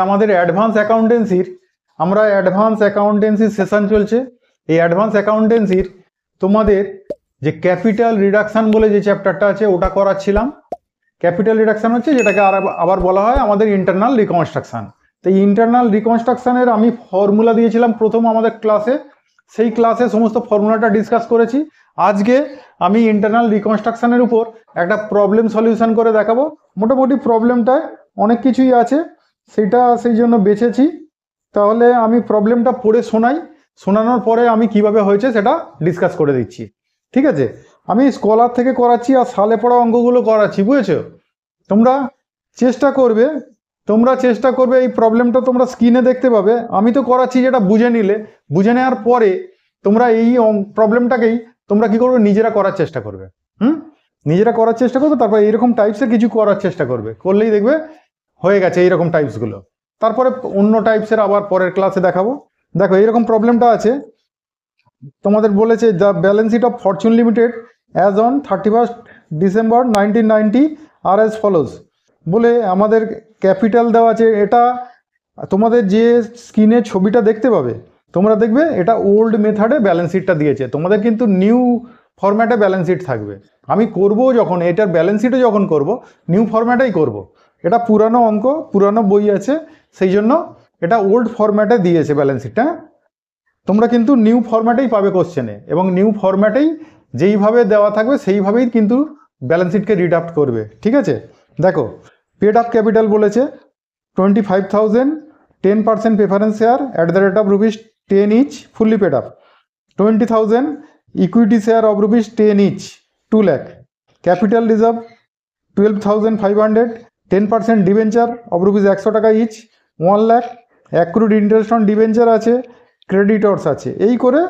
আমাদের advance অ্যাকাউন্টেন্সির session চলছে। এই অ্যাডভান্স অ্যাকাউন্টেন্সির তোমাদের যে ক্যাপিটাল রিডাকশন বলে যে চ্যাপ্টারটা আছে ওটা করাচ্ছিলাম। ক্যাপিটাল রিডাকশন হচ্ছে যেটাকে আবার বলা হয় আমাদের ইন্টারনাল রিকনস্ট্রাকশন। তো এই ইন্টারনাল রিকনস্ট্রাকশনের আমি ফর্মুলা দিয়েছিলাম প্রথম আমাদের ক্লাসে, সেই ক্লাসে সমস্ত ফর্মুলাটা ডিসকাস করেছি। আজকে আমি ইন্টারনাল রিকনস্ট্রাকশনের উপর একটা প্রবলেম সলিউশন করে দেখাবো। মোটামুটি প্রবলেমটায় অনেক কিছুই আছে, সেই জন্য বেছেছি। তাহলে আমি প্রবলেমটা পড়ে শোনানোর পরে আমি কিভাবে হয়েছে সেটা ডিসকাস করে দিচ্ছি। ঠিক আছে, আমি স্কলার থেকে করাচ্ছি আর সালে পড়া অঙ্কগুলো করাচ্ছি, বুঝেছো? তোমরা চেষ্টা করবে এই প্রবলেমটা তোমরা স্ক্রিনে দেখতে পাবে। আমি তো করাচ্ছি, যেটা বুঝে নেওয়ার পরে তোমরা এই প্রবলেমটাকেই তোমরা কি করবে, নিজেরা করার চেষ্টা করবে। তারপর এইরকম টাইপসের কিছু করার চেষ্টা করবে, করলেই দেখবে হয়ে গেছে এইরকম টাইপসগুলো। তারপরে অন্য টাইপসের আবার পরের ক্লাসে দেখাবো। দেখো এইরকম প্রবলেমটা আছে, তোমাদের বলেছে the balance sheet of Fortune Limited as on 31 December 1990 আর অ্যাজ ফলোজ বলে আমাদের ক্যাপিটাল দেওয়া আছে। এটা তোমাদের যে স্ক্রিনে ছবিটা দেখতে পাবে, তোমরা দেখবে এটা ওল্ড মেথডে ব্যালেন্স শিটটা দিয়েছে, তোমাদের কিন্তু নিউ ফরম্যাটে ব্যালেন্স শিট থাকবে। আমি করব যখন এটার ব্যালেন্স শিটে যখন করব, নিউ ফরম্যাটেই করব। এটা পুরানো অঙ্ক, পুরানো বই আছে, সেই জন্য এটা ওল্ড ফরম্যাটে দিয়েছে ব্যালেন্স শিটটা। তোমরা কিন্তু নিউ ফরম্যাটেই পাবে কোশ্চেনে, এবং নিউ ফরম্যাটেই যেইভাবে দেওয়া থাকবে সেইভাবেই কিন্তু ব্যালেন্স শিটকে রিডাক্ট করবে। ঠিক আছে, দেখো পেড আপ ক্যাপিটাল বলেছে 25,000, 10% preference share at the rate of ₹10 each, fully paid up. 20,000 equity share of ₹10 each, 2 lakh। Capital reserve 12,500, 10% debenture of ₹100 টাকা each, 1 lakh। Accrued interest on debenture আছে, ক্রেডিটর্স আছে, এই করে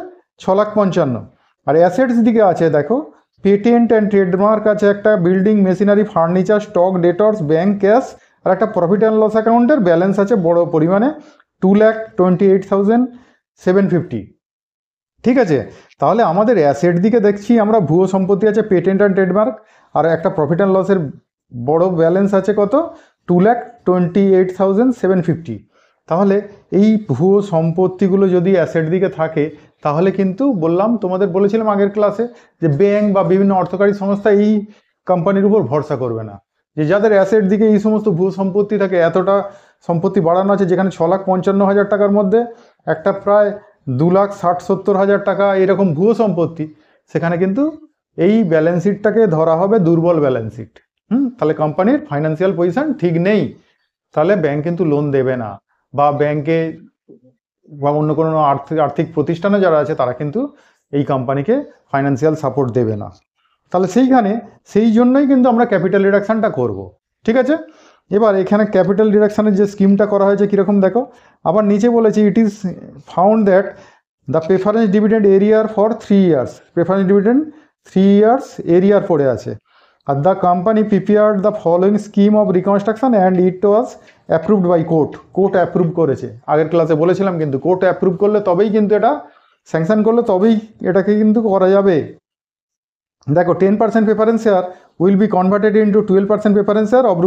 6,55,000। আর অ্যাসেটস দিকে আছে দেখো, পেটেন্ট অ্যান্ড ট্রেডমার্ক আছে একটা, building machinery furniture, stock, debtors, bank cash, আর একটা প্রফিট অ্যান্ড লস অ্যাকাউন্টের ব্যালেন্স আছে বড় পরিমাণে 2,28,750। ঠিক আছে, তাহলে আমাদের অ্যাসেট দিকে দেখছি আমরা ভুয়ো সম্পত্তি আছে পেটেন্ট অ্যান্ড ট্রেডমার্ক, আর একটা প্রফিট অ্যান্ড লসের বড় ব্যালেন্স আছে কত, 2,28,750। তাহলে এই ভুয়ো সম্পত্তিগুলো যদি অ্যাসেট দিকে থাকে, তাহলে কিন্তু তোমাদের বলেছিলাম আগের ক্লাসে যে ব্যাংক বা বিভিন্ন অর্থকারী সংস্থা এই কোম্পানির উপর ভরসা করবে না। যে যাদের অ্যাসেট দিকে এই সমস্ত ভুয়ো সম্পত্তি থাকে, এতটা সম্পত্তি বাড়ানো আছে, যেখানে 6,55,000 টাকার মধ্যে একটা প্রায় 2,60,70,000 টাকা এরকম ভুয়ো সম্পত্তি, সেখানে কিন্তু এই ব্যালেন্স শিটটাকে ধরা হবে দুর্বল ব্যালেন্স শিট। তাহলে কোম্পানির ফাইন্যান্সিয়াল পজিশন ঠিক নেই, তাহলে ব্যাংক কিন্তু লোন দেবে না, বা ব্যাংকে বা অন্য কোনো আর্থিক প্রতিষ্ঠানে যারা আছে তারা কিন্তু এই কোম্পানিকে ফাইন্যান্সিয়াল সাপোর্ট দেবে না। তাহলে সেই জন্যই কিন্তু আমরা ক্যাপিটাল রিডাকশনটা করব। ঠিক আছে, এবার এখানে ক্যাপিটাল রিডাকশনের যে স্কিমটা করা হয়েছে কীরকম দেখো, আবার নিচে বলেছি it is found that the preference dividend arrear for 3 years, preference dividend 3 years arrear পড়ে আছে। আর the company prepared the following scheme of reconstruction and it was approved by court approve করেছে। আগের ক্লাসে বলেছিলাম কিন্তু কোর্ট অ্যাপ্রুভ করলে তবেই কিন্তু এটা স্যাংশন করলে তবেই এটাকে কিন্তু করা যাবে। দেখো 10% preference share will be converted into 12% preference share of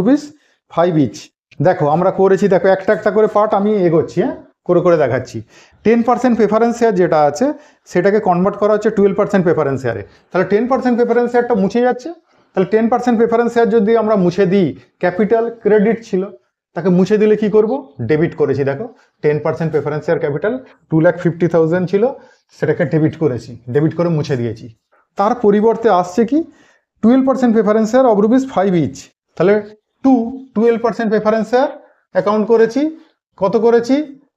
₹5 each. দেখো আমরা করেছি, দেখো একটা একটা করে পার্ট আমি এগোচ্ছি, করে দেখাচ্ছি। 10% প্রেফারেন্স শেয়ার যেটা আছে সেটাকে কনভার্ট করা হচ্ছে 12% প্রেফারেন্স শেয়ারে। তাহলে 10% প্রেফারেন্স শেয়ারটা মুছে যাচ্ছে। তাহলে 10% প্রেফারেন্স শেয়ার যদি আমরা মুছে দিই, ক্যাপিটাল ক্রেডিট ছিল, তাকে মুছে দিলে কি করব, ডেবিট করেছি। দেখো 10% প্রেফারেন্স শেয়ার ক্যাপিটাল 2,50,000 ছিল, সেটাকে ডেবিট করে মুছে দিয়েছি। তার পরিবর্তে আসছে কি 12% প্রেফারেন্স শেয়ার অফ ₹5 ইচ। তাহলে 12% প্রেফারেন্স শেয়ার অ্যাকাউন্ট করেছি। কত করেছি,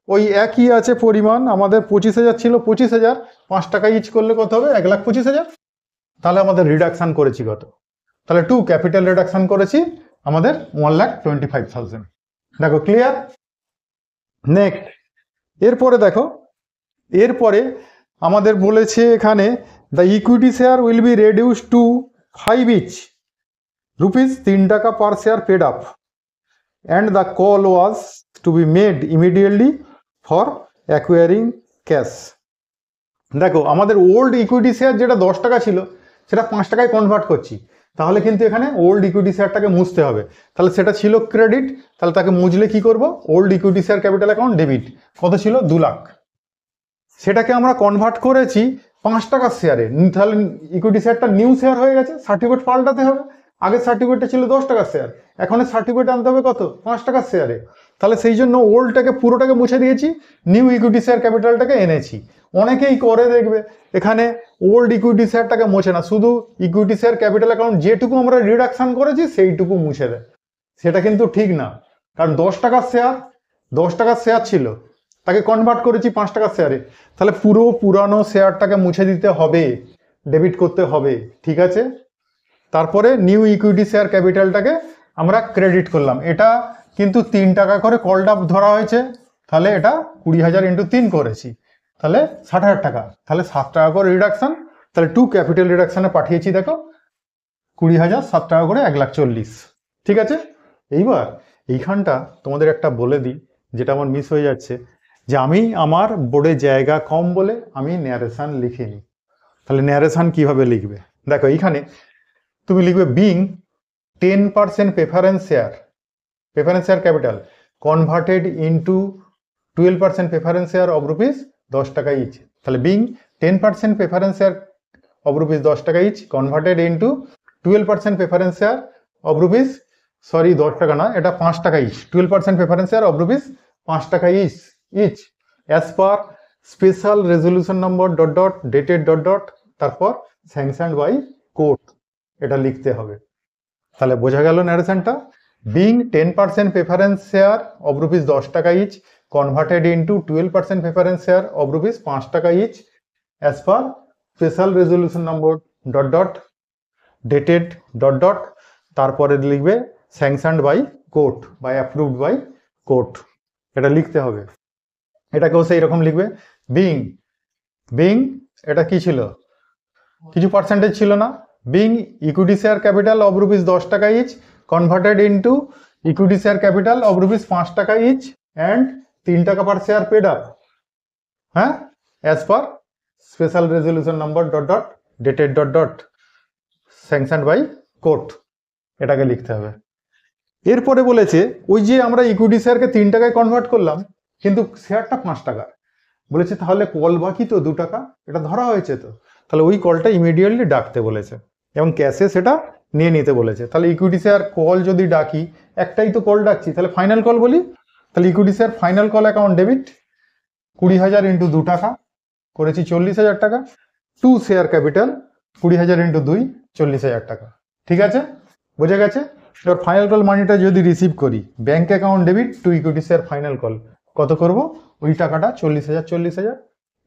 ওই একই আছে পরিমাণ, আমাদের 25,000 ছিল, 25,000 5 টাকা ইচ করলে কত হবে, 1,25,000। তাহলে আমাদের রিডাকশান করেছি কত, তাহলে ক্যাপিটাল রিডাকশান করেছি আমাদের 1,25,000। দেখো ক্লিয়ার। নেক্সট, এরপরে আমাদের বলেছে এখানে the equity share will be reduce to 5 each, ₹3 টাকা per share paid up, and the call was to be made immediately for acquiring cash. দেখো আমাদের ওল্ড ইকুইটি শেয়ার যেটা 10 টাকা ছিল সেটা 5 টাকায় কনভার্ট করছি। তাহলে কিন্তু এখানে ওল্ড ইকুইটি শেয়ারটাকে মুছতে হবে। তাহলে সেটা ছিল ক্রেডিট, তাহলে তাকে মুছলে কি করব, old equity share capital account debit, কত ছিল 2 লাখ, সেটাকে আমরা কনভার্ট করেছি 5 টাকার শেয়ারে। তাহলে ইকুইটি শেয়ারটা নিউ শেয়ার হয়ে গেছে, সার্টিফিকেট পাল্টাতে হবে। আগের সার্টিফিকেটটা ছিল 10 টাকার শেয়ার, এখন সার্টিফিকেট আনতে হবে কত, 5 টাকার শেয়ারে। তাহলে সেই জন্য ওল্ডটাকে পুরোটাকে মুছে দিয়েছি, নিউ ইকুইটি শেয়ার ক্যাপিটালটাকে এনেছি। অনেকেই করে দেখবে এখানে ওল্ড ইকুইটি শেয়ারটাকে মোছে না, শুধু ইকুইটি শেয়ার ক্যাপিটাল অ্যাকাউন্ট যেটুকু আমরা রিডাকশন করেছি সেইটুকু মুছে দেয়। সেটা কিন্তু ঠিক না, কারণ 10 টাকার শেয়ার ছিল, তাকে কনভার্ট করেছি 5 টাকার শেয়ারে, তাহলে পুরো পুরানো শেয়ারটাকে মুছে দিতে হবে, ডেবিট করতে হবে, ঠিক আছে। তারপরে নিউ ইকুইটি শেয়ার ক্যাপিটালটাকে আমরা ক্রেডিট করলাম। এটা কিন্তু 3 টাকা করে কলটা ধরা হয়েছে, তাহলে এটা 20,000 ইন্টু 3 করেছি, তাহলে 60,000 টাকা, তাহলে 7 টাকা করে রিডাকশন, তাহলে টু ক্যাপিটাল রিডাকশনে পাঠিয়েছি, দেখো 20,000 7 টাকা করে 1,40,000, ঠিক আছে। এইবার এইখানটা তোমাদের একটা বলে দিই, যেটা আমার মিস হয়ে যাচ্ছে, যে আমি আমার বোর্ডে জায়গা কম বলে আমি ন্যারেশন লিখিনি। তাহলে ন্যারেশন কিভাবে লিখবে, দেখো এইখানে তুমি লিখবে being 10% preference share capital converted into 12% preference share of rupees 10 টাকা ইচ। তাহলে being 10% preference share of rupees 10 টাকা each converted into 12% preference share of rupees, sorry 10 টাকা না, এটা 5 টাকা each, 12% preference share of rupees 5 টাকা each as per special resolution number dot dot dated dot dot, তারপর sanctioned by court, এটা লিখতে হবে। তাহলে বোঝা গেল ন্যারেশনটা, being 10% preference share of rupees 10 টাকা each converted into 12% preference share of rupees 5 টাকা each as per special resolution number dot dot dated dot dot, তারপরে লিখবে স্যাংশনড বাই কোর্ট বা অ্যাপ্রুভড বাই কোর্ট, এটা লিখতে হবে। এটাকেও সেই রকম লিখবে, বিং এটা কি ছিল, কিছু পার্সেন্টেজ ছিল না, being equity share capital of rupees 10 টাকা each converted into equity share capital of rupees 5 টাকা ইচ অ্যান্ড 3 টাকা পার শেয়ার পেড আপ, হ্যাঁ, as per special resolution number dot dot dated dot dot sanctioned by court, এটাকে লিখতে হবে। এরপরে বলেছে ওই যে আমরা ইকুইটি শেয়ারকে 3 টাকায় কনভার্ট করলাম, কিন্তু শেয়ারটা 5 টাকার, বলেছে তাহলে কল বাকি তো 2 টাকা, এটা ধরা হয়েছে তো, তাহলে ওই কলটা ইমিডিয়েটলি ডাকতে বলেছে এবং ক্যাশে সেটা নিয়ে নিতে বলেছে। তাহলে ইকুইটি শেয়ার কল যদি ডাকি, একটাই তো কল ডাকছি, তাহলে ফাইনাল কল বলি। তাহলে equity share final call account debit 20,000 into 2 টাকা করেছি 40,000 টাকা, টু শেয়ার ক্যাপিটাল 20,000 ইন্টু 2 40,000 টাকা, ঠিক আছে, বোঝা গেছে। এবার ফাইনাল কল মানিটা যদি রিসিভ করি, bank account debit to equity share final call, কত করব, ওই টাকাটা 40,000,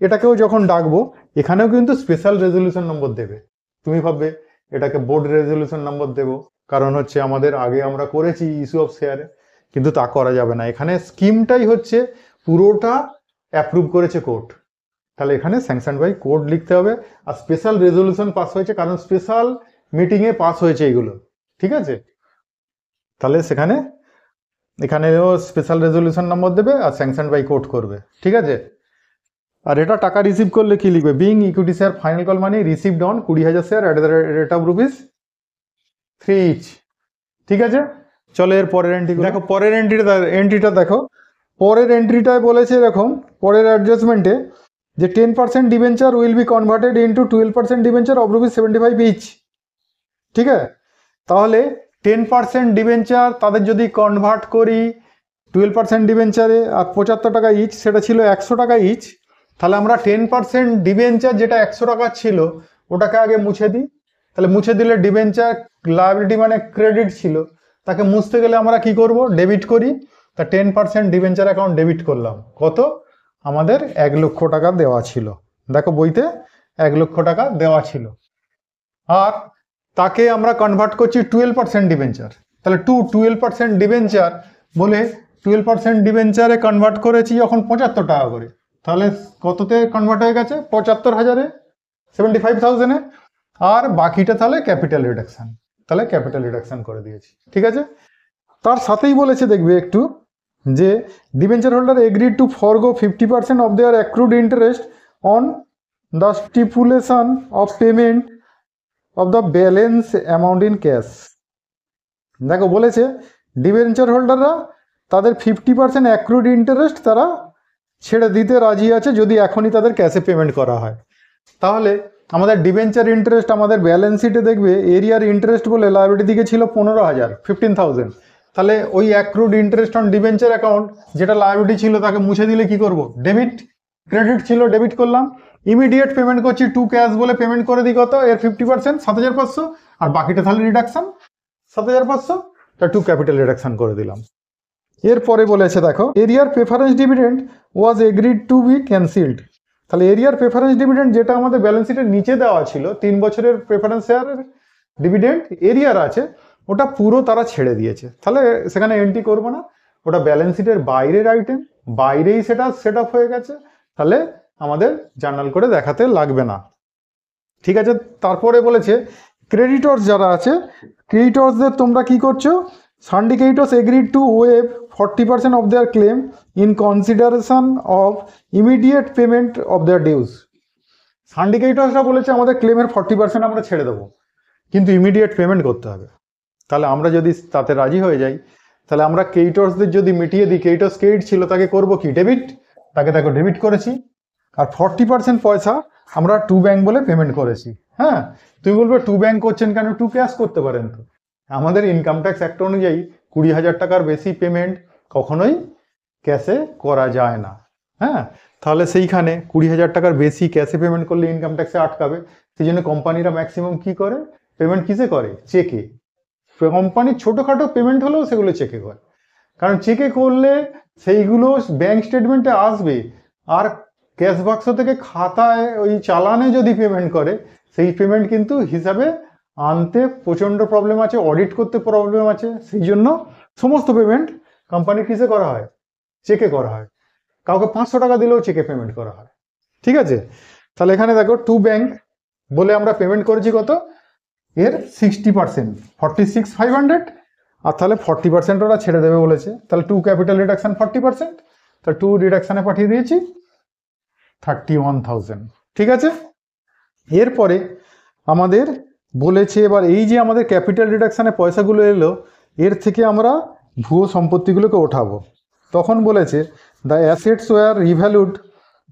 এটাকেও যখন ডাকবো এখানেও কিন্তু স্পেশাল রেজলিউশন নম্বর দেবে। তুমি ভাববে এটাকে বোর্ড রেজলিউশন নম্বর দেবো, কারণ হচ্ছে আমাদের আগে আমরা করেছি ইস্যু অফ শেয়ারে, কিন্তু তা করা যাবে না, এখানে স্কিমটাই হচ্ছে পুরোটা অ্যাপ্রুভ করেছে কোর্ট, তাহলে এখানে স্যাংশন বাই কোর্ট লিখতে হবে। আর স্পেশাল রেজলিউশন পাস হয়েছে কারণ স্পেশাল মিটিংয়ে পাস হয়েছে এগুলো, ঠিক আছে। তাহলে এখানেও স্পেশাল রেজলিউশন নম্বর দেবে আর স্যাংশন বাই কোর্ট করবে, ঠিক আছে। আর এটা টাকা রিসিভ করলে কি লিখবে, being equity share final call money received on 20,000 share at the rate of rupees 3 each, ঠিক আছে। চলো এর পরের এন্ট্রি দেখো, পরের এন্ট্রিটা দেখো, পরের এন্ট্রিটায় বলেছে এরকম, পরের অ্যাডজাস্টমেন্টে যে 10% debenture will be converted into 12% debenture of rupees 75 each, ঠিক আছে। তাহলে 10% ডিবেঞ্চার তাদের যদি কনভার্ট করি 12% ডিবেঞ্চারে আর 75 টাকা ইচ, সেটা ছিল 100 টাকা ইচ, তাহলে আমরা 10% ডিবেঞ্চার যেটা 100 টাকা ছিল ওটাকে আগে মুছে দিই। তাহলে মুছে দিলে ডিবেঞ্চার লায়াবিলিটি মানে ক্রেডিট ছিল, তাকে মুছতে গেলে আমরা কি করব, ডেবিট করি। তা 10% ডিবেঞ্চার অ্যাকাউন্ট ডেবিট করলাম, কত, আমাদের 1 লক্ষ টাকা দেওয়া ছিল, দেখো বইতে 1 লক্ষ টাকা দেওয়া ছিল। আর তাকে আমরা কনভার্ট করছি 12% ডিবেঞ্চার, তাহলে 12% ডিবেঞ্চার বলে 12% ডিবেঞ্চারে কনভার্ট করেছি যখন 75 টাকা করে, তাহলে কততে কনভার্ট হয়ে গেছে, 75,000-এ, 75,000-এ, আর বাকিটা তাহলে ক্যাপিটাল রিডাকশন, তাহলে ক্যাপিটাল রিডাকশন করে দিয়েছি, ঠিক আছে। তার সাথেই বলেছে দেখবে একটু যে debenture holder agreed to forgo 50% of their accrued interest on the stipulation of payment of the balance amount in cash. দেখো বলেছে ডিবেঞ্চার হোল্ডাররা তাদের 50% অ্যাক্রুড ইন্টারেস্ট তারা ছেড়ে দিতে রাজি আছে যদি এখনই তাদের ক্যাশে পেমেন্ট করা হয়। তাহলে আমাদের ডিবেঞ্চার ইন্টারেস্ট আমাদের ব্যালেন্স শিটে দেখবে এরিয়ার ইন্টারেস্ট বলে লায়াবিলিটি দিকে ছিল 15,000, 15,000। তাহলে ওই accrued interest on debenture account যেটা লায়াবিলিটি ছিল তাকে মুছে দিলে কি করব, ডেবিট। ক্রেডিট ছিল ডেবিট করলাম, ইমিডিয়েট পেমেন্ট করছি টু ক্যাশ বলে পেমেন্ট করে দিই কত, এর 50% 7,500, আর বাকিটা তাহলে রিডাকশন 7,500, তা টু ক্যাপিটাল রিডাকশন করে দিলাম। এরপরে বলেছে দেখো এরিয়ার প্রেফারেন্স ডিভিডেন্ড ওয়াজ এগ্রিড টু বি ক্যান্সেলড। তাহলে এরিয়ার প্রেফারেন্স ডিভিডেন্ড যেটা আমাদের ব্যালেন্স শিটের নিচে দেওয়া ছিল 3 বছরের প্রেফারেন্স শেয়ারের ডিভিডেন্ড এরিয়ার আছে, ওটা পুরো তারা ছেড়ে দিয়েছে। তাহলে সেখানে এন্ট্রি করবো না, ওটা ব্যালেন্স শিটের বাইরের আইটেম, বাইরেই সেটা সেট আপ হয়ে গেছে, তাহলে আমাদের জার্নাল করে দেখাতে লাগবে না। ঠিক আছে, তারপরে বলেছে ক্রেডিটর্স যারা আছে ক্রেডিটর্সদের তোমরা কি করছো, syndicators agreed to waive 40% of their claim in consideration of immediate payment of their dues। syndicatorsরা বলেছে আমাদের ক্লেমের 40% আমরা ছেড়ে দেবো, কিন্তু ইমিডিয়েট পেমেন্ট করতে হবে। তাহলে আমরা যদি তাতে রাজি হয়ে যাই, তাহলে আমরা ক্রেডিটর্সদের যদি মিটিয়ে দিই, ক্রেডিটর্স ক্রেডিট ছিল তাকে করব কি, ডেবিট, তাকে দেখো ডেবিট করেছি, আর 40% পয়সা আমরা টু ব্যাংক বলে পেমেন্ট করেছি। হ্যাঁ, তুমি বলবে টু ব্যাংক করছেন কেন, টু ক্যাশ করতে পারেন তো। আমাদের ইনকাম ট্যাক্স অ্যাক্ট অনুযায়ী 20,000 টাকার বেশি পেমেন্ট কখনোই ক্যাশে করা যায় না। হ্যাঁ, তাহলে সেইখানে 20,000 টাকার বেশি ক্যাশে পেমেন্ট করলে ইনকাম ট্যাক্সে আটকাবে, সেই জন্য কোম্পানিরা ম্যাক্সিমাম কি করে, পেমেন্ট কিসে করে, চেকে। কোম্পানির ছোটোখাটো পেমেন্ট হলেও সেগুলো চেকে করে, কারণ চেকে করলে সেইগুলো ব্যাংক স্টেটমেন্টে আসবে, আর ক্যাশ বাক্স থেকে খাতায় ওই চালানে যদি পেমেন্ট করে সেই পেমেন্ট কিন্তু হিসাবে আনতে প্রচণ্ড প্রবলেম আছে, অডিট করতে প্রবলেম আছে। সেই জন্য সমস্ত পেমেন্ট কোম্পানির কিসে করা হয়, চেকে করা হয়। কাউকে 500 টাকা দিলেও চেকে পেমেন্ট করা হয়। ঠিক আছে, তাহলে এখানে দেখো টু ব্যাংক বলে আমরা পেমেন্ট করেছি কত, এর 60%, 46,500, আর তাহলে 40% ওরা ছেড়ে দেবে বলেছে। তাহলে টু ক্যাপিটাল রিডাকশন 40%, তাহলে টু রিডাকশানে পাঠিয়ে দিয়েছি 31,000। ঠিক আছে, এরপরে আমাদের বলেছে এবার এই যে আমাদের ক্যাপিটাল রিডাকশানে পয়সাগুলো এলো, এর থেকে আমরা ভুয়ো সম্পত্তিগুলোকে ওঠাবো। তখন বলেছে দ্য অ্যাসেটস ওয়ার রিভ্যালুড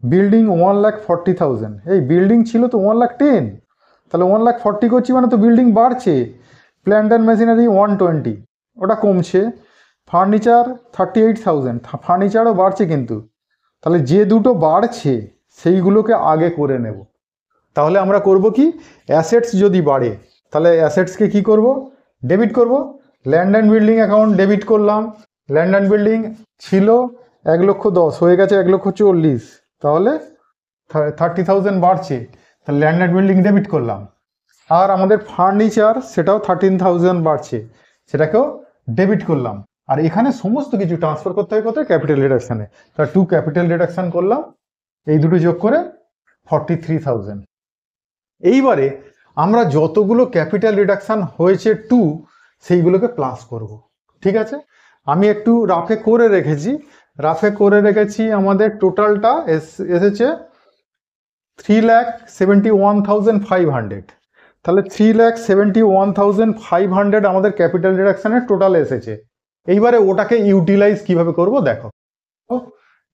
বিল্ডিং 1,40,000। এই বিল্ডিং ছিল তো 1,10,000, তাহলে 1,40,000 করছি মানে তো বিল্ডিং বাড়ছে। প্ল্যান্ট অ্যান্ড মেশিনারি 120, ওটা কমছে। ফার্নিচার 38,000, ফার্নিচারও বাড়ছে কিন্তু, তাহলে যে দুটো বাড়ছে সেইগুলোকে আগে করে নেব। তাহলে আমরা করব কি, অ্যাসেটস যদি বাড়ে তাহলে অ্যাসেটসকে কি করব, ডেবিট করব। Land and building account debit করলাম, ল্যান্ড অ্যান্ড বিল্ডিং ছিল 1,10,000 হয়ে গেছে 1,40,000, তাহলে 30,000 বাড়ছে, তাহলে ল্যান্ড অ্যান্ড বিল্ডিং ডেবিট করলাম। আর আমাদের ফার্নিচার সেটাও 13,000 বাড়ছে, সেটাকেও ডেবিট করলাম। আর এখানে সমস্ত কিছু ট্রান্সফার করতে হয় কোথায়, ক্যাপিটাল রিডাকশানে। তা টু ক্যাপিটাল রিডাকশান করলাম, এই দুটো যোগ করে 43,000। এইবারে আমরা যতগুলো ক্যাপিটাল রিডাকশান হয়েছে টু, সেইগুলোকে প্লাস করব। ঠিক আছে, আমি একটু রাফে করে রেখেছি। আমাদের টোটালটা এসেছে 3,71,500। তাহলে 3,71,500 আমাদের ক্যাপিটাল রিডাকশানের টোটাল এসেছে। এইবারে ওটাকে ইউটিলাইজ কিভাবে করব দেখো।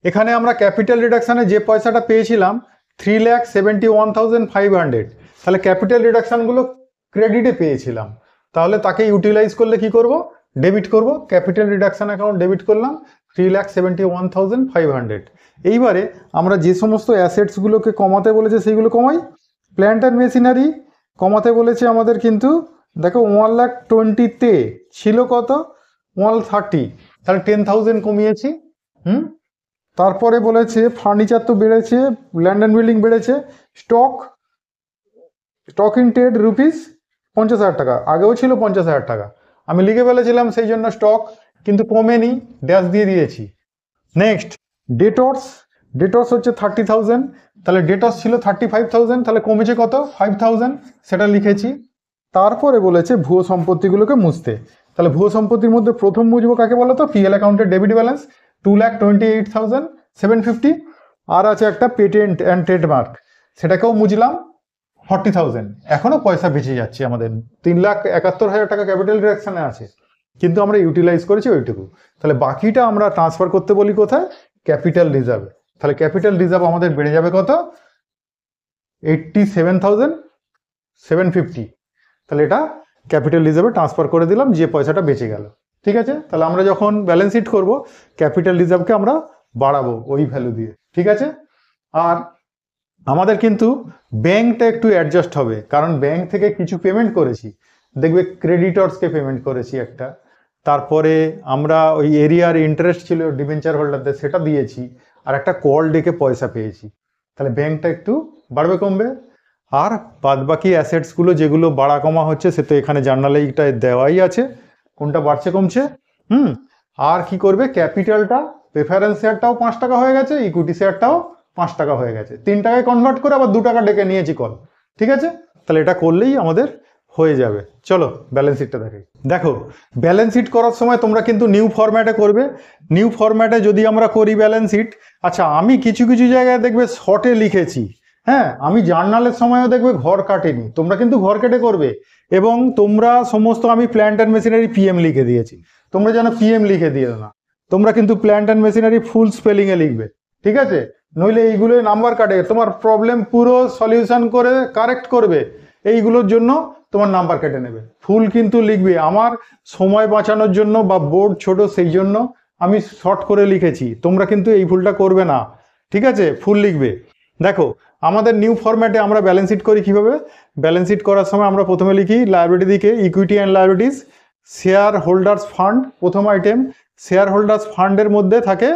এখানে আমরা ক্যাপিটাল রিডাকশানে যে পয়সাটা পেয়েছিলাম 3,71,500, তাহলে ক্যাপিটাল রিডাকশানগুলো ক্রেডিটে পেয়েছিলাম, তাহলে তাকে ইউটিলাইজ করলে কি করব, ডেবিট করব। ক্যাপিটাল রিডাকশান অ্যাকাউন্ট ডেবিট করলাম 3,71,500। এইবারে আমরা যে সমস্ত অ্যাসেটসগুলোকে কমাতে বলেছে সেইগুলো কমাই। প্ল্যান্ট অ্যান্ড মেশিনারি কমাতে বলেছে আমাদের, কিন্তু দেখো 1,20,000-তে ছিল কত, 1,30,000, তাহলে 10,000 কমিয়েছি। তারপরে বলেছে ফার্নিচার তো বেড়েছে, ল্যান্ড অ্যান্ড বিল্ডিং বেড়েছে। স্টক ইন ট্রেড রুপিস 50,000 টাকা, আগেও ছিল 50,000 টাকা, আমি লিখে ফেলেছিলাম সেই জন্য স্টক, কিন্তু কমেনি, ড্যাশ দিয়ে দিয়েছি। নেক্সট ডেটর্স হচ্ছে 30,000, তাহলে ডেটর্স ছিল 35,000, তাহলে কমেছে কত, 5,000, সেটা লিখেছি। তারপরে বলেছে ভুয়ো সম্পত্তিগুলোকে মুছতে। তাহলে ভুয়ো সম্পত্তির মধ্যে প্রথম মুছবো কাকে বলো তো, পিএল অ্যাকাউন্টের ডেবিট ব্যালেন্স 2,28,750, আর আছে একটা পেটেন্ট অ্যান্ড ট্রেডমার্ক, সেটাকেও মুছলাম 40,000, এখনো পয়সা বেঁচে যাচ্ছে আমাদের। 3,71,000 টাকা ক্যাপিটাল ডিডাকশনে আছে, কিন্তু আমরা ইউটিলাইজ করেছি ওইটুকু। তাহলে বাকিটা আমরা ট্রান্সফার করতে বলি কোথায়? ক্যাপিটাল রিজার্ভে। তাহলে ক্যাপিটাল রিজার্ভ আমাদের বেড়ে যাবে কত? 87,750। তাহলে এটা ক্যাপিটাল রিজার্ভে ট্রান্সফার করে দিলাম, যে পয়সাটা বেঁচে গেল। ঠিক আছে, তাহলে আমরা যখন ব্যালেন্স শিট করব ক্যাপিটাল রিজার্ভকে আমরা বাড়াবো ওই ভ্যালু দিয়ে। ঠিক আছে, আর আমাদের কিন্তু ব্যাংকটা একটু অ্যাডজাস্ট হবে, কারণ ব্যাংক থেকে কিছু পেমেন্ট করেছি, দেখবে ক্রেডিটর্সকে পেমেন্ট করেছি একটা, তারপরে আমরা ওই এরিয়ার ইন্টারেস্ট ছিল ডিবেঞ্চার হোল্ডারদের সেটা দিয়েছি, আর একটা কল ডেকে পয়সা পেয়েছি। তাহলে ব্যাংকটা একটু বাড়বে কমবে। আর বাদবাকি অ্যাসেটসগুলো যেগুলো বাড়া কমা হচ্ছে সে তো এখানে জার্নালেইটা দেওয়াই আছে, কোনটা বাড়ছে কমছে। আর কি করবে? ক্যাপিটালটা, প্রেফারেন্স শেয়ারটাও 5 টাকা হয়ে গেছে, ইকুইটি শেয়ারটাও 5 টাকা হয়ে গেছে, 3 টাকায় কনভার্ট করে আবার 2 টাকা ডেকে নিয়েছি কল। ঠিক আছে, তাহলে এটা করলেই আমাদের হয়ে যাবে। চলো ব্যালেন্স শিটটা দেখি। দেখো, ব্যালেন্স শিট করার সময় তোমরা কিন্তু নিউ ফরম্যাটে করবে। নিউ ফরম্যাটে যদি আমরা করি ব্যালেন্স শিট, আচ্ছা আমি কিছু কিছু জায়গায় দেখবে শর্টে লিখেছি, হ্যাঁ, আমি জার্নালের সময়ও দেখবে ঘর কাটেনি, তোমরা কিন্তু ঘর কেটে করবে। এবং তোমরা সমস্ত, আমি প্ল্যান্ট অ্যান্ড মেশিনারি পিএম লিখে দিয়েছি, তোমরা যেন পিএম লিখে দিও না, তোমরা কিন্তু প্ল্যান্ট অ্যান্ড মেশিনারি ফুল স্পেলিংয়ে লিখবে। ঠিক আছে, নইলে এইগুলো নাম্বার কাটে, তোমার প্রবলেম পুরো সলিউশন করে কারেক্ট করবে, এইগুলোর জন্য তোমার নাম্বার কেটে নেবে। ফুল কিন্তু লিখবে, আমার সময় বাঁচানোর জন্য বা বোর্ড ছোট সেই জন্য আমি শর্ট করে লিখেছি, তোমরা কিন্তু এই ভুলটা করবে না। ঠিক আছে, ফুল লিখবে। দেখো, আমাদের নিউ ফরম্যাটে আমরা ব্যালেন্স শিট করি কিভাবে? ব্যালেন্স শিট করার সময় আমরা প্রথমে লিখি লায়াবিলিটি দিকে equity and liabilities, share holders fund প্রথম আইটেম। শেয়ার হোল্ডার্স ফান্ডের মধ্যে থাকে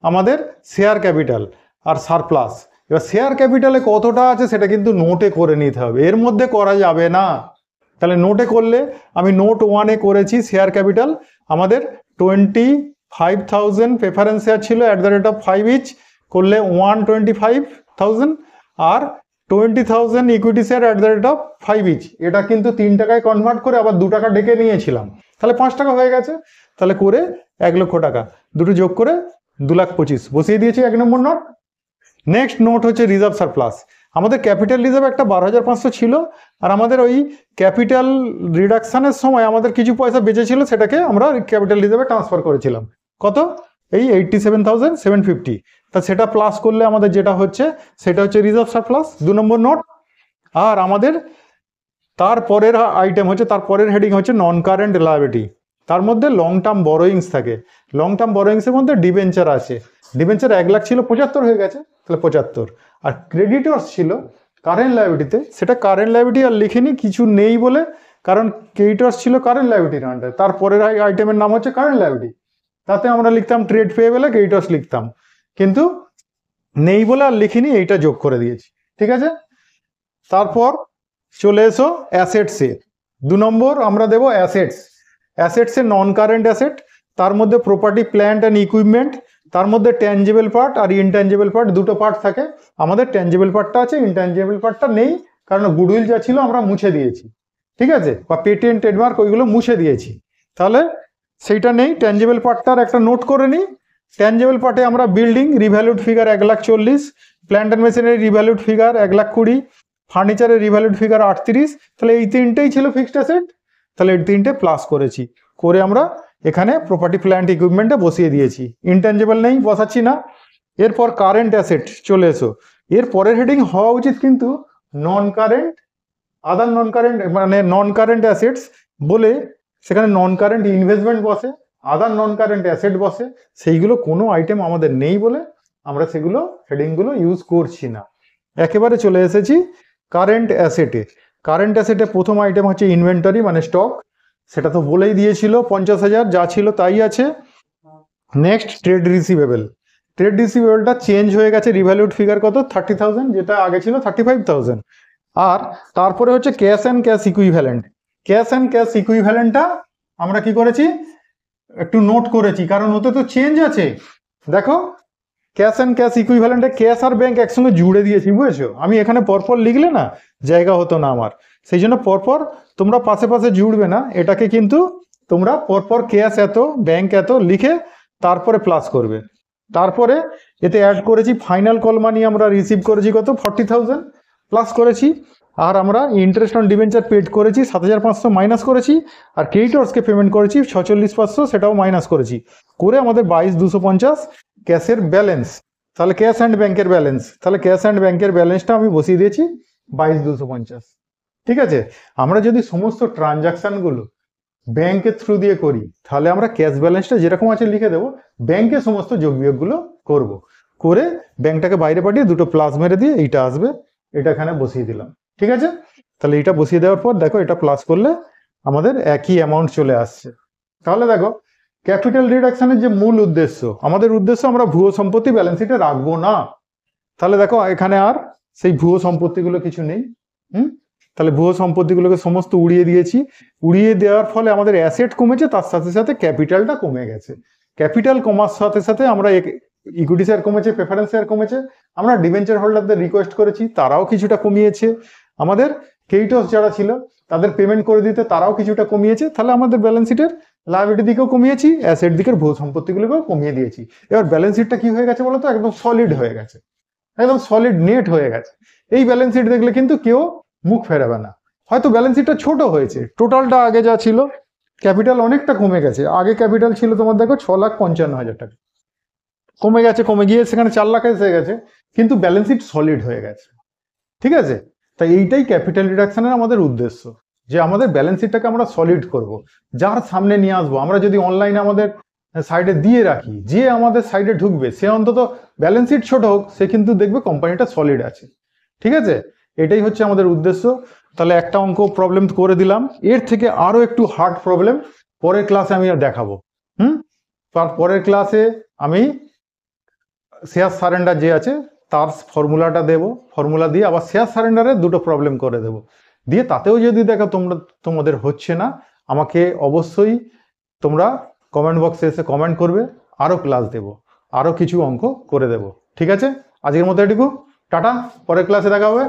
আমাদের শেয়ার ক্যাপিটাল আর সারপ্লাস। এবার শেয়ার ক্যাপিটালে কতটা আছে সেটা কিন্তু নোটে করে নিতে হবে, এর মধ্যে করা যাবে না। তাহলে নোটে করলে, আমি নোট 1-এ করেছি শেয়ার ক্যাপিটাল আমাদের 25,000 প্রেফারেন্স শেয়ার ছিল @5 ইচ, করলে 125,000, আর 20,000 ইকুইটি শেয়ার @5 ইচ। এটা কিন্তু 3 টাকায় কনভার্ট করে আবার 2 টাকা ডেকে নিয়েছিলাম, তাহলে 5 টাকা হয়ে গেছে। তাহলে করে 1 লক্ষ টাকা, দুটো যোগ করে 2,25,000 বসিয়ে দিয়েছি 1 নম্বর নোট। নেক্সট নোট হচ্ছে রিজার্ভ সারপ্লাস। আমাদের ক্যাপিটাল রিজার্ভ একটা 12,500 ছিল, আর আমাদের ওই ক্যাপিটাল রিডাকশনের সময় আমাদের কিছু পয়সা বেঁচে ছিল, সেটাকে আমরা ক্যাপিটাল রিজার্ভে ট্রান্সফার করেছিলাম। কত? এই 87,750। তা সেটা প্লাস করলে আমাদের যেটা হচ্ছে সেটা হচ্ছে রিজার্ভ সারপ্লাস, 2 নম্বর নোট। আর আমাদের তারপরের আইটেম হচ্ছে, তারপরের হেডিং হচ্ছে নন কারেন্ট লায়াবিলিটি। তার মধ্যে লং টার্ম বরোয়িংস থাকে, লং টার্ম বরোয়িংসের মধ্যে ডিবেঞ্চার আছে, ডিবেঞ্চার 1 লাখ ছিল 75 হয়ে গেছে, তাহলে 75। আর ক্রেডিটর্স ছিল কারেন্ট লায়াবিলিটিতে, সেটা কারেন্ট লায়াবিলিটি আর লিখিনি কিছু নেই বলে, কারণ ক্রেডিটর্স ছিল কারেন্ট লায়াবিলিটির আন্ডারে, তারপরের আইটেমের নাম হচ্ছে কারেন্ট লায়াবিলিটি, তাতে আমরা লিখতাম ট্রেড পেয়েবলে ক্রেডিটর্স লিখতাম, কিন্তু নেই বলে আর লিখিনি, এইটা যোগ করে দিয়েছি। ঠিক আছে, তারপর চলে এসো অ্যাসেটসে। 2 নম্বর আমরা দেবো অ্যাসেটস। অ্যাসেটসে নন কারেন্ট অ্যাসেট, তার মধ্যে প্রপার্টি প্ল্যান্ট অ্যান্ড ইকুইপমেন্ট, তার মধ্যে ট্যাঞ্জেবল পার্ট আর ইনট্যাঞ্জেবল পার্ট, দুটো পার্ট থাকে। আমাদের ট্যাঞ্জেবল পার্টটা আছে, ইনট্যাঞ্জেবল পার্টটা নেই, কারণ গুডউইল যা ছিল আমরা মুছে দিয়েছি। ঠিক আছে, বা পেটেন্ট ট্রেডমার্ক ওইগুলো মুছে দিয়েছি, তাহলে সেইটা নেই। ট্যাঞ্জেবল পার্টটার একটা নোট করে নিই। ট্যাঞ্জেবল পার্টে আমরা building revalued figure 1,40,000, plant and machinery revalued figure 1,20,000, ফার্নিচারের রিভ্যালুড ফিগার 38। তাহলে এই 3টেই ছিল ফিক্সড অ্যাসেট, তাহলে এই 3টে প্লাস করেছি, করে আমরা এখানে প্রপার্টি প্ল্যান্ট ইকুইপমেন্টে বসিয়ে দিয়েছি। ইনট্যাঞ্জেবল নেই, বসাচ্ছি না। এরপর কারেন্ট অ্যাসেট চলে এসো। এর পরের হেডিং হওয়া উচিত কিন্তু নন কারেন্ট, আদার নন কারেন্ট, মানে নন কারেন্ট অ্যাসেটস বলে সেখানে নন কারেন্ট ইনভেস্টমেন্ট বসে, আদার নন কারেন্ট অ্যাসেট বসে, সেইগুলো কোনো আইটেম আমাদের নেই বলে আমরা সেগুলো হেডিংগুলো ইউজ করছি না। একেবারে চলে এসেছি কারেন্ট অ্যাসেটে। কারেন্ট অ্যাসেটে প্রথম আইটেম হচ্ছে ইনভেন্টরি মানে স্টক, সেটা তো বলেই দিয়েছিল 50,000, যা ছিল তাই আছে। Next trade receivable. ট্রেড রিসিভেবলটা চেঞ্জ হয়ে গেছে, রিভ্যালুড ফিগার কত 30,000, যেটা আগে ছিল 35,000। আর তারপরে হচ্ছে cash and cash equivalent. Cash and cash ইকুইভ্যালেন্টটা আমরা কি করেছি, একটু নোট করেছি, কারণ ওতে তো চেঞ্জ আছে। দেখো, ক্যাশ অ্যান্ড ক্যাশ ইকুইভ্যালেন্টে ক্যাশ আর ব্যাংক একসঙ্গে জুড়ে দিয়েছি, বুঝেছো? আমি এখানে পরপর লিখলে না জায়গা হতো না আমার, সেই জন্য পরপর তোমরা পাশে পাশে জুড়বে না, এটাকে কিন্তু তোমরা পরপর ক্যাশ এত ব্যাংক এত লিখে তারপরে প্লাস করবে। তারপরে এতে অ্যাড করেছি ফাইনাল কল মানি আমরা রিসিভ করেছি কত 40,000 প্লাস করেছি। আর আমরা ইন্টারেস্ট অন ডিবেঞ্চার পেড করেছি 7,500 মাইনাস করেছি, আর ক্রেডিটর্সকে পেমেন্ট করেছি 46,500, সেটাও মাইনাস করেছি, করে আমাদের 22,250 ক্যাশের ব্যালেন্স। তাহলে ক্যাশ অ্যান্ড ব্যাংকের ব্যালেন্স, তাহলে ক্যাশ অ্যান্ড ব্যাংকের ব্যালেন্সটা আমি বসিয়ে দিয়েছি 22,250। ঠিক আছে, আমরা যদি সমস্ত ট্রানজাকশানগুলো ব্যাংকের থ্রু দিয়ে করি তাহলে আমরা ক্যাশ ব্যালেন্সটা যেরকম আছে লিখে দেবো, ব্যাংকে সমস্ত যোগ বিয়োগগুলো করব, করে ব্যাংকটাকে বাইরে পাঠিয়ে দুটো প্লাস মেরে দিয়ে এইটা আসবে, এটা এখানে বসিয়ে দিলাম। ঠিক আছে, তাহলে এটা বসিয়ে দেওয়ার পর দেখো এটা প্লাস করলে আমাদের একই অ্যামাউন্ট চলে আসছে। তাহলে দেখো ক্যাপিটাল রিডাকশনের যে মূল উদ্দেশ্য, আমাদের উদ্দেশ্য আমরা ভুয়ো সম্পত্তি ব্যালেন্স শিটে রাখবো না। তাহলে দেখো এখানে আর সেই ভুয়ো সম্পত্তিগুলো কিছু নেই। তাহলে ভুয়ো সম্পত্তিগুলোকে সমস্ত উড়িয়ে দিয়েছি। উড়িয়ে দেওয়ার ফলে আমাদের অ্যাসেট কমেছে, তার সাথে সাথে ক্যাপিটালটা কমে গেছে। ক্যাপিটাল কমার সাথে সাথে আমরা ইকুইটি শেয়ার কমেছে, প্রেফারেন্স শেয়ার কমেছে, আমরা ডিবেঞ্চার হোল্ডারদের রিকোয়েস্ট করেছি, তারাও কিছুটা কমিয়েছে। আমাদের ক্রেডিটর্স যারা ছিল তাদের পেমেন্ট করে দিতে তারাও কিছুটা কমিয়েছে। তাহলে আমাদের ব্যালেন্স শিটের লায়াবিলিটি দিকেও কমিয়েছি, অ্যাসেট দিকের ভুয়ো সম্পত্তিগুলোকেও কমিয়ে দিয়েছি। এবার ব্যালেন্স শিটটা কি হয়ে গেছে বলো তো, একদম সলিড হয়ে গেছে, একদম সলিড নেট হয়ে গেছে। এই ব্যালেন্স শিট দেখলে কিন্তু কেউ মুখ ফেরাবে না। হয়তো ব্যালেন্স শিটটা ছোট হয়েছে, টোটালটা আগে যা ছিল ক্যাপিটাল অনেকটা কমে গেছে। আগে ক্যাপিটাল ছিল তোমার দেখো 6,55,000 টাকা, কমে গেছে, কমে গিয়ে সেখানে 4 লাখ এসে গেছে, কিন্তু ব্যালেন্স শিট সলিড হয়ে গেছে। ঠিক আছে, তাই এইটাই ক্যাপিটাল রিডাকশনের আমাদের উদ্দেশ্য, যে আমাদের ব্যালেন্স শিটটাকে আমরা সলিড করব, যার সামনে নিয়ে আসবো। আমরা যদি অনলাইনে আমাদের সাইডে দিয়ে রাখি, যে আমাদের সাইডে ঢুকবে সে অন্তত ব্যালেন্স শিট ছোট হোক, সে কিন্তু দেখবে কোম্পানিটা সলিড আছে। ঠিক আছে, এটাই হচ্ছে আমাদের উদ্দেশ্য। তাহলে একটা অঙ্ক প্রবলেম করে দিলাম, এর থেকে আরো একটু হার্ড প্রবলেম পরের ক্লাসে আমি দেখাবো। তার পরের ক্লাসে আমি শেয়ার সারেন্ডার যে আছে তার ফর্মুলাটা দেব, ফর্মুলা দিয়ে আবার শেয়ার সারেন্ডারের দুটো প্রবলেম করে দেব, দিয়ে তাতেও যদি দেখো তোমাদের হচ্ছে না, আমাকে অবশ্যই তোমরা কমেন্ট বক্সে এসে কমেন্ট করবে, আরও ক্লাস দেব, আরও কিছু অঙ্ক করে দেব। ঠিক আছে, আজকের মতো এটুকু, টাটা, পরের ক্লাসে দেখা হবে।